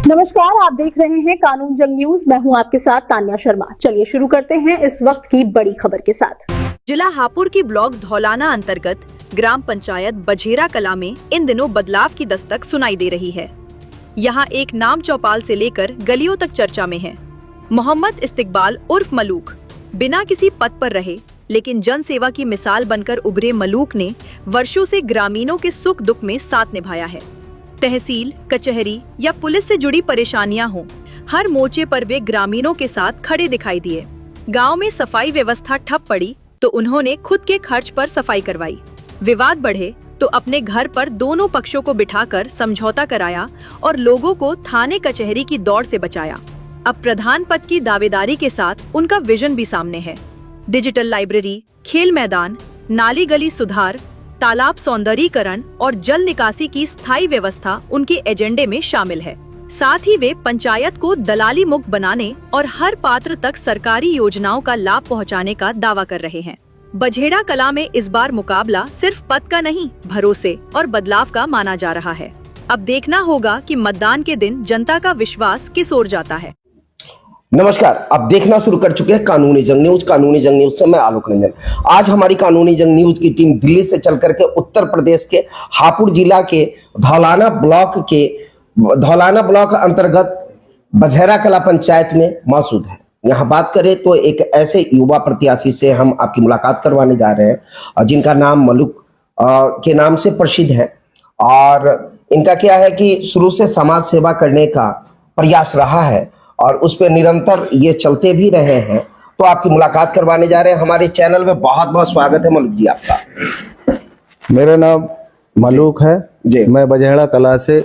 नमस्कार, आप देख रहे हैं कानून जंग न्यूज। मैं हूं आपके साथ तान्या शर्मा। चलिए शुरू करते हैं इस वक्त की बड़ी खबर के साथ। जिला हापुड़ की ब्लॉक धौलाना अंतर्गत ग्राम पंचायत बझेरा कला में इन दिनों बदलाव की दस्तक सुनाई दे रही है। यहाँ एक नाम चौपाल से लेकर गलियों तक चर्चा में है। मोहम्मद इस्तिकबाल उर्फ मलूक बिना किसी पद पर रहे लेकिन जन सेवा की मिसाल बनकर उभरे मलूक ने वर्षों से ग्रामीणों के सुख दुख में साथ निभाया है। तहसील, कचहरी या पुलिस से जुड़ी परेशानियां हों, हर मोर्चे पर वे ग्रामीणों के साथ खड़े दिखाई दिए। गांव में सफाई व्यवस्था ठप पड़ी तो उन्होंने खुद के खर्च पर सफाई करवाई। विवाद बढ़े तो अपने घर पर दोनों पक्षों को बिठाकर समझौता कराया और लोगों को थाने कचहरी की दौड़ से बचाया। अब प्रधान पद की दावेदारी के साथ उनका विजन भी सामने है। डिजिटल लाइब्रेरी, खेल मैदान, नाली गली सुधार, तालाब सौंदर्यीकरण और जल निकासी की स्थायी व्यवस्था उनके एजेंडे में शामिल है। साथ ही वे पंचायत को दलाली मुक्त बनाने और हर पात्र तक सरकारी योजनाओं का लाभ पहुंचाने का दावा कर रहे हैं। बझेड़ा कला में इस बार मुकाबला सिर्फ पद का नहीं, भरोसे और बदलाव का माना जा रहा है। अब देखना होगा कि मतदान के दिन जनता का विश्वास किस ओर जाता है। नमस्कार, आप देखना शुरू कर चुके हैं कानूनी जंग न्यूज। कानूनी जंग न्यूज से मैं आलोक रंजन। आज हमारी कानूनी जंग न्यूज की टीम दिल्ली से चल करके उत्तर प्रदेश के हापुड़ जिला के धौलाना ब्लॉक अंतर्गत बझेरा कला पंचायत में मौजूद है। यहाँ बात करें तो एक ऐसे युवा प्रत्याशी से हम आपकी मुलाकात करवाने जा रहे हैं जिनका नाम मलूक के नाम से प्रसिद्ध है। और इनका क्या है कि शुरू से समाज सेवा करने का प्रयास रहा है और उस पर निरंतर ये चलते भी रहे हैं। तो आपकी मुलाकात करवाने जा रहे हैं। हमारे चैनल में बहुत बहुत स्वागत है मलूक जी आपका। मेरा नाम मलूक है जी। मैं बझेड़ा कला से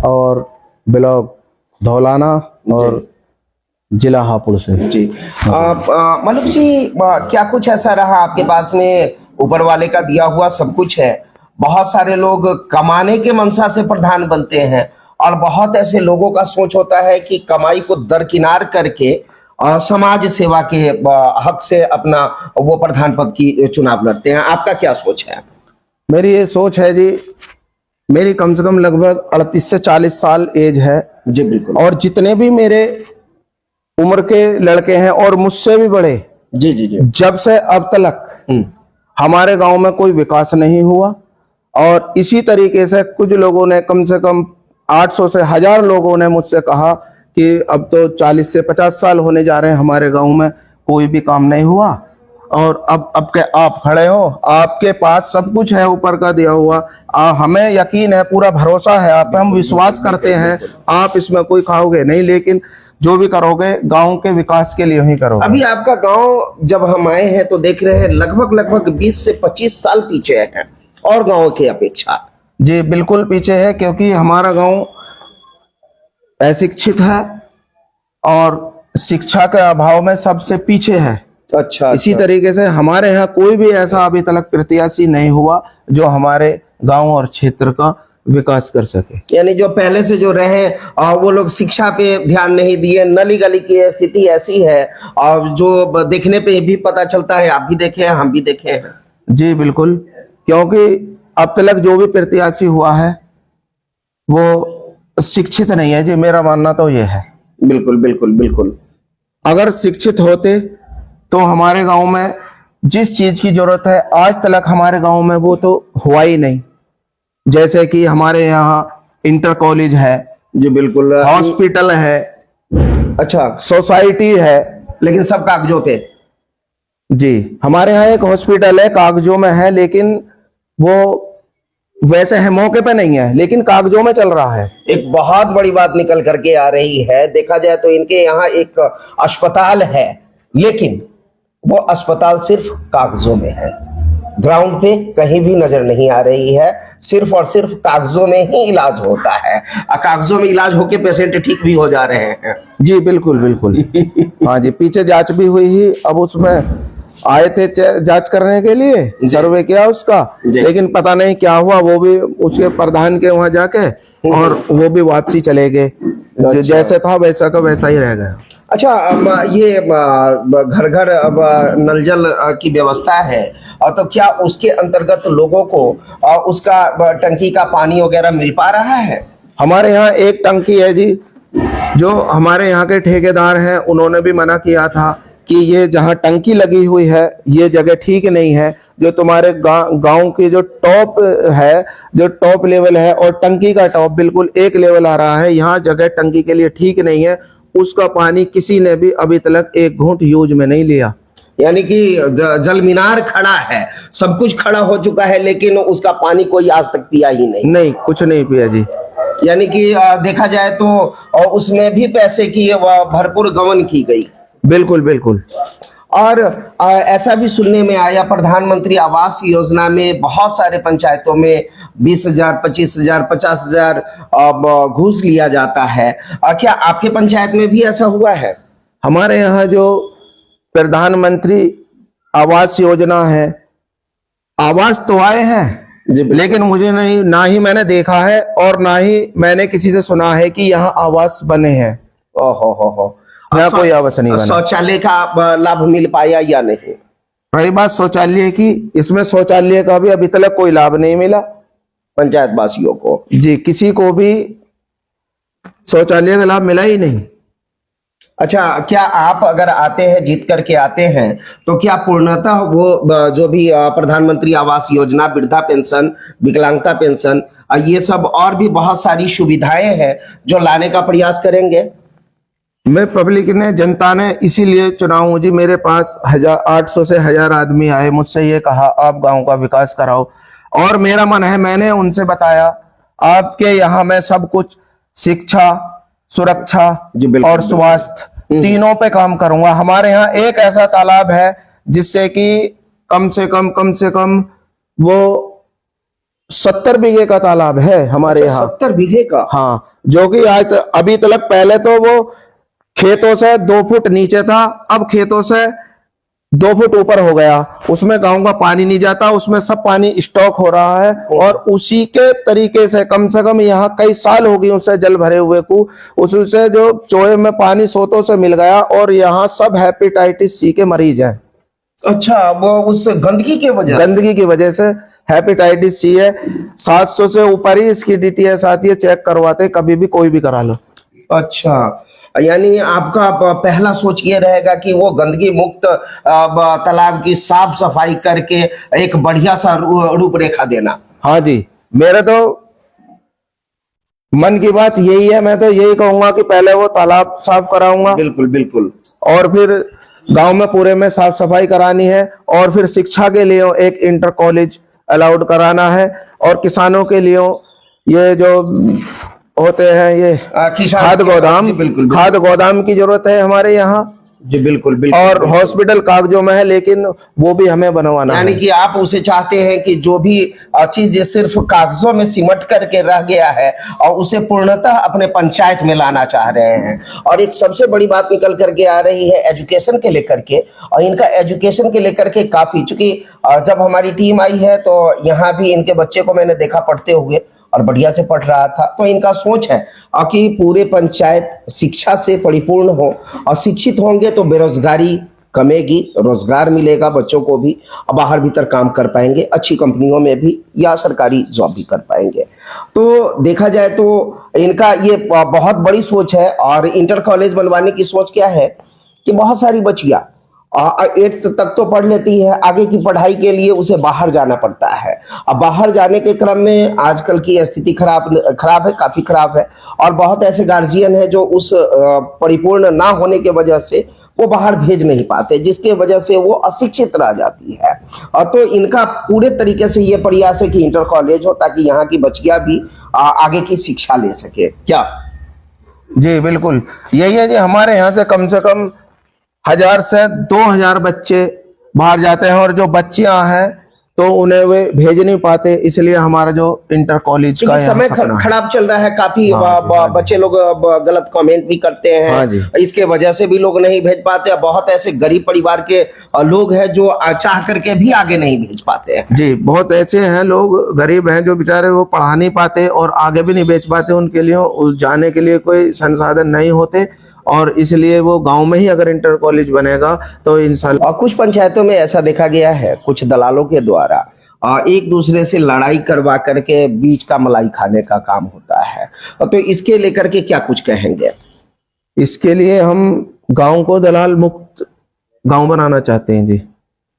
और ब्लॉक धौलाना और जिला हापुड़ से जी। मलूक जी, क्या कुछ ऐसा रहा आपके पास में? ऊपर वाले का दिया हुआ सब कुछ है। बहुत सारे लोग कमाने के मनसा से प्रधान बनते हैं और बहुत ऐसे लोगों का सोच होता है कि कमाई को दरकिनार करके समाज सेवा के हक से अपना वो प्रधान पद की चुनाव लड़ते हैं। आपका क्या सोच है? मेरी ये सोच है जी, मेरी कम से कम लगभग 38 से 40 साल एज है जी। बिल्कुल। और जितने भी मेरे उम्र के लड़के हैं और मुझसे भी बड़े, जी जी जी, जब से अब तक हमारे गांव में कोई विकास नहीं हुआ। और इसी तरीके से कुछ लोगों ने, कम से कम 800 से 1000 लोगों ने मुझसे कहा कि अब तो 40 से 50 साल होने जा रहे हैं, हमारे गांव में कोई भी काम नहीं हुआ और अब के आप खड़े हो, आपके पास सब कुछ है ऊपर का दिया हुआ। हमें यकीन है, पूरा भरोसा है आप पे, हम विश्वास करते हैं आप इसमें कोई खाओगे नहीं, लेकिन जो भी करोगे गांव के विकास के लिए ही करोगे। अभी आपका गांव जब हम आए हैं तो देख रहे हैं लगभग 20 से 25 साल पीछे है और गाँव की अपेक्षा। जी बिल्कुल पीछे है, क्योंकि हमारा गांव अशिक्षित है और शिक्षा के अभाव में सबसे पीछे है। अच्छा। इसी तरीके से हमारे यहाँ कोई भी ऐसा अभी तक प्रत्याशी नहीं हुआ जो हमारे गांव और क्षेत्र का विकास कर सके। यानी जो पहले से जो रहे वो लोग शिक्षा पे ध्यान नहीं दिए। नली गली की स्थिति ऐसी है और जो देखने पे भी पता चलता है, आप भी देखे हैं, हम भी देखे हैं। जी बिल्कुल, क्योंकि अब तक जो भी प्रत्याशी हुआ है वो शिक्षित नहीं है जी, मेरा मानना तो ये है। बिल्कुल बिल्कुल बिल्कुल। अगर शिक्षित होते तो हमारे गांव में जिस चीज की जरूरत है आज तक हमारे गांव में वो तो हुआ ही नहीं। जैसे कि हमारे यहाँ इंटर कॉलेज है जी, बिल्कुल, हॉस्पिटल है, अच्छा, सोसाइटी है, लेकिन सब कागजों पे। जी हमारे यहाँ एक हॉस्पिटल है, कागजों में है, लेकिन वो वैसे है, मौके पे नहीं है, लेकिन कागजों में चल रहा है। एक बहुत बड़ी बात निकल करके आ रही है। देखा जाए तो इनके यहाँ एक अस्पताल है, लेकिन वो अस्पताल सिर्फ कागजों में है, ग्राउंड पे कहीं भी नजर नहीं आ रही है। सिर्फ और सिर्फ कागजों में ही इलाज होता है। कागजों में इलाज होके पेशेंट ठीक भी हो जा रहे हैं। जी बिल्कुल बिल्कुल। हाँ जी, पीछे जांच भी हुई ही, अब उसमें आए थे जांच करने के लिए, सर्वे किया उसका, लेकिन पता नहीं क्या हुआ, वो भी उसके प्रधान के वहां जाके और वो भी वापसी चले गए। जो जैसे था वैसा का वैसा ही रह गया। अच्छा, ये घर घर अब नल जल की व्यवस्था है, और तो क्या उसके अंतर्गत लोगों को उसका टंकी का पानी वगैरह मिल पा रहा है? हमारे यहाँ एक टंकी है जी, जो हमारे यहाँ के ठेकेदार हैं उन्होंने भी मना किया था कि ये जहाँ टंकी लगी हुई है ये जगह ठीक नहीं है। जो तुम्हारे गांव की जो टॉप है, जो टॉप लेवल है और टंकी का टॉप बिल्कुल एक लेवल आ रहा है, यहाँ जगह टंकी के लिए ठीक नहीं है। उसका पानी किसी ने भी अभी तक एक घूंट यूज में नहीं लिया। यानी कि जल मीनार खड़ा है, सब कुछ खड़ा हो चुका है, लेकिन उसका पानी कोई आज तक पिया ही नहीं। कुछ नहीं पिया जी। यानी कि देखा जाए तो उसमें भी पैसे की भरपूर गबन की गई। बिल्कुल बिल्कुल। और ऐसा भी सुनने में आया प्रधानमंत्री आवास योजना में बहुत सारे पंचायतों में 20,000, 25,000, 50,000 घूस लिया जाता है। क्या आपके पंचायत में भी ऐसा हुआ है? हमारे यहाँ जो प्रधानमंत्री आवास योजना है, आवास तो आए हैं लेकिन मुझे नहीं, ना ही मैंने देखा है और ना ही मैंने किसी से सुना है कि यहाँ आवास बने हैं। ओहो। यहाँ कोई आवास नहीं बना। शौचालय का लाभ मिल पाया या नहीं? रही बात शौचालय की, इसमें शौचालय का भी अभी तक कोई लाभ नहीं मिला पंचायत वासियों को जी। किसी को भी शौचालय का लाभ मिला ही नहीं। अच्छा, क्या आप अगर आते हैं, जीत करके आते हैं, तो क्या पूर्णतः वो जो भी प्रधानमंत्री आवास योजना, वृद्धा पेंशन, विकलांगता पेंशन, ये सब और भी बहुत सारी सुविधाएं हैं जो लाने का प्रयास करेंगे? मैं पब्लिक ने, जनता ने इसीलिए चुना हूं जी। मेरे पास 800 से 1000 आदमी आए, मुझसे ये कहा आप गांव का विकास कराओ, और मेरा मन है, मैंने उनसे बताया आपके यहाँ मैं सब कुछ शिक्षा, सुरक्षा और स्वास्थ्य तीनों पे काम करूंगा। हमारे यहाँ एक ऐसा तालाब है जिससे कि कम से कम वो 70 बीघे का तालाब है हमारे यहाँ। 70 बीघे का? हाँ, जो कि आज अभी तक, पहले तो वो खेतों से 2 फुट नीचे था, अब खेतों से 2 फुट ऊपर हो गया। उसमें गांव का पानी नहीं जाता, उसमें सब पानी स्टॉक हो रहा है। और उसी के तरीके से कम यहाँ कई साल हो गए उससे जल भरे हुए को, उससे जो चोए में पानी सोतों से मिल गया और यहाँ सब हेपेटाइटिस सी के मरीज हैं। अच्छा, वो उस गंदगी की वजह से हेपेटाइटिस सी है। 700 से ऊपर ही इसकी DTS आती है, चेक करवाते कभी भी, कोई भी करा लो। अच्छा, यानी आपका पहला सोच ये रहेगा कि वो गंदगी मुक्त तालाब की साफ सफाई करके एक बढ़िया सा रूपरेखा देना। हाँ जी, मेरे तो मन की बात यही है। मैं तो यही कहूंगा कि पहले वो तालाब साफ कराऊंगा। बिल्कुल बिल्कुल। और फिर गांव में पूरे में साफ सफाई करानी है, और फिर शिक्षा के लिए एक इंटर कॉलेज अलाउड कराना है, और किसानों के लिए ये जो होते हैं ये खाद गोदाम की जरूरत है हमारे यहाँ जी। बिल्कुल। और हॉस्पिटल कागजों में है, लेकिन वो भी हमें बनवाना है। यानी कि आप उसे चाहते हैं कि जो भी चीज सिर्फ कागजों में सिमट करके रह गया है और उसे पूर्णतः अपने पंचायत में लाना चाह रहे हैं। और एक सबसे बड़ी बात निकल करके आ रही है एजुकेशन के लेकर के, और इनका एजुकेशन के लेकर के काफी, चूंकि जब हमारी टीम आई है तो यहाँ भी इनके बच्चे को मैंने देखा पढ़ते हुए, और बढ़िया से पढ़ रहा था। तो इनका सोच है कि पूरे पंचायत शिक्षा से परिपूर्ण हो, और शिक्षित होंगे तो बेरोजगारी कमेगी, रोजगार मिलेगा बच्चों को भी, और बाहर भीतर काम कर पाएंगे, अच्छी कंपनियों में भी या सरकारी जॉब भी कर पाएंगे। तो देखा जाए तो इनका ये बहुत बड़ी सोच है। और इंटर कॉलेज बनवाने की सोच क्या है कि बहुत सारी बच्चियां 8th तक तो पढ़ लेती है, आगे की पढ़ाई के लिए उसे बाहर जाना पड़ता है। अब बाहर जाने के क्रम में आजकल की स्थिति खराब है, काफी खराब है, और बहुत ऐसे गार्जियन है जो उस परिपूर्ण ना होने के वजह से वो बाहर भेज नहीं पाते, जिसके वजह से वो अशिक्षित रह जाती है। और तो इनका पूरे तरीके से ये प्रयास है कि इंटर कॉलेज हो, ताकि यहाँ की बच्चियां भी आगे की शिक्षा ले सके। क्या जी? बिल्कुल यही है जी। हमारे यहाँ से कम 1000 से 2000 बच्चे बाहर जाते हैं, और जो बच्चियां हैं तो उन्हें वे भेज नहीं पाते, इसलिए हमारा जो इंटर कॉलेज का समय खराब चल रहा है काफी। बच्चे लोग गलत कमेंट भी करते हैं, इसके वजह से भी लोग नहीं भेज पाते। बहुत ऐसे गरीब परिवार के लोग हैं जो चाह करके भी आगे नहीं भेज पाते हैं जी। बहुत ऐसे हैं लोग गरीब हैं जो बेचारे वो पढ़ा नहीं पाते और आगे भी नहीं भेज पाते, उनके लिए जाने के लिए कोई संसाधन नहीं होते, और इसलिए वो गांव में ही अगर इंटर कॉलेज बनेगा तो इंशाल्लाह। और कुछ पंचायतों में ऐसा देखा गया है कुछ दलालों के द्वारा एक दूसरे से लड़ाई करवा करके बीच का मलाई खाने का काम होता है। तो इसके लेकर के क्या कुछ कहेंगे? इसके लिए हम गांव को दलाल मुक्त गांव बनाना चाहते हैं जी।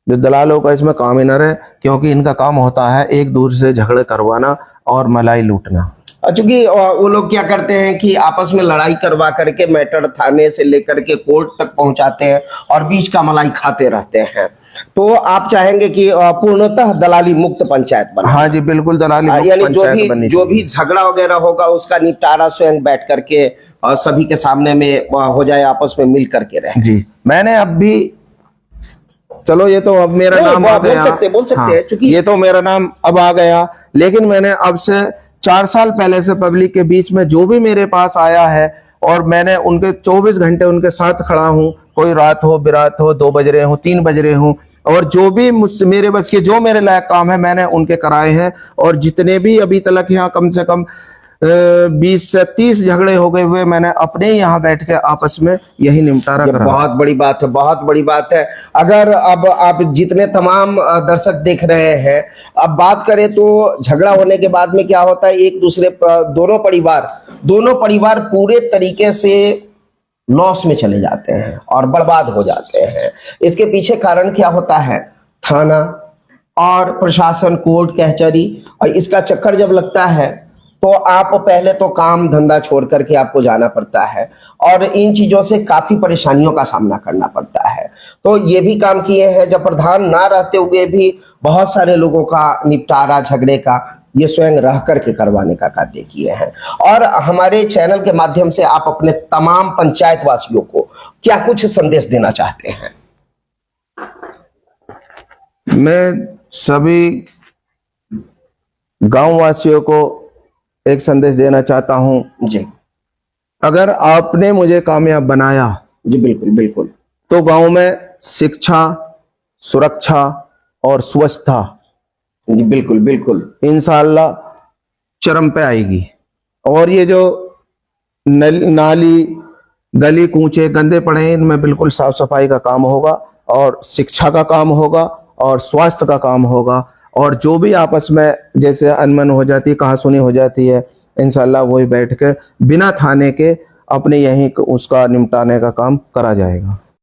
जो दलालों का इसमें काम ही न रहे, क्योंकि इनका काम होता है एक दूसरे से झगड़े करवाना और मलाई लूटना। चूंकि वो लोग क्या करते हैं कि आपस में लड़ाई करवा करके मैटर थाने से लेकर के कोर्ट तक पहुंचाते हैं और बीच का मलाई खाते रहते हैं। तो आप चाहेंगे कि पूर्णतः दलाली मुक्त पंचायत बने? हाँ जी, बिल्कुल दलाली मुक्त यानी पंचायत बननी जो भी चाहिए। झगड़ा वगैरह होगा उसका निपटारा स्वयं बैठ करके सभी के सामने में हो जाए, आपस में मिल करके रहे। जी, मैंने अब भी, चलो ये तो अब मेरा नहीं, नाम आ बोल गया। सकते हाँ, हैं, चूंकि ये तो मेरा नाम अब आ गया, लेकिन मैंने अब से 4 साल पहले से पब्लिक के बीच में जो भी मेरे पास आया है और मैंने उनके 24 घंटे उनके साथ खड़ा हूं, कोई रात हो बिरात हो, 2 बज रहे हो 3 बज रहे हो, और जो भी मुझसे मेरे बस के जो मेरे लायक काम है मैंने उनके कराए हैं। और जितने भी अभी तक यहाँ कम से कम 20 से 30 झगड़े हो गए हुए, मैंने अपने यहाँ बैठ के आपस में यही निपटारा ये करा। बहुत बड़ी बात है, बहुत बड़ी बात है। अगर अब आप जितने तमाम दर्शक देख रहे हैं, अब बात करें तो झगड़ा होने के बाद में क्या होता है, एक दूसरे दोनों परिवार पूरे तरीके से लॉस में चले जाते हैं और बर्बाद हो जाते हैं। इसके पीछे कारण क्या होता है? थाना और प्रशासन, कोर्ट कचहरी, और इसका चक्कर जब लगता है तो आप पहले तो काम धंधा छोड़ करके आपको जाना पड़ता है और इन चीजों से काफी परेशानियों का सामना करना पड़ता है। तो ये भी काम किए हैं, जब प्रधान ना रहते हुए भी बहुत सारे लोगों का निपटारा झगड़े का ये स्वयं रह करके करवाने का कार्य किए हैं। और हमारे चैनल के माध्यम से आप अपने तमाम पंचायत वासियों को क्या कुछ संदेश देना चाहते हैं? मैं सभी गांव वासियों को एक संदेश देना चाहता हूं। जी अगर आपने मुझे कामयाब बनाया जी, बिल्कुल बिल्कुल। तो गांव में शिक्षा, सुरक्षा और स्वच्छता जी बिल्कुल बिल्कुल। इंशाअल्लाह चरम पे आएगी। और ये जो नाली गली कूचे गंदे पड़े हैं, इनमें बिल्कुल साफ सफाई का काम होगा और शिक्षा का काम होगा और स्वास्थ्य का काम होगा। और जो भी आपस में जैसे अनबन हो जाती है, कहासुनी हो जाती है, इंशाल्लाह वही बैठ के बिना थाने के अपने यहीं उसका निपटाने का काम करा जाएगा।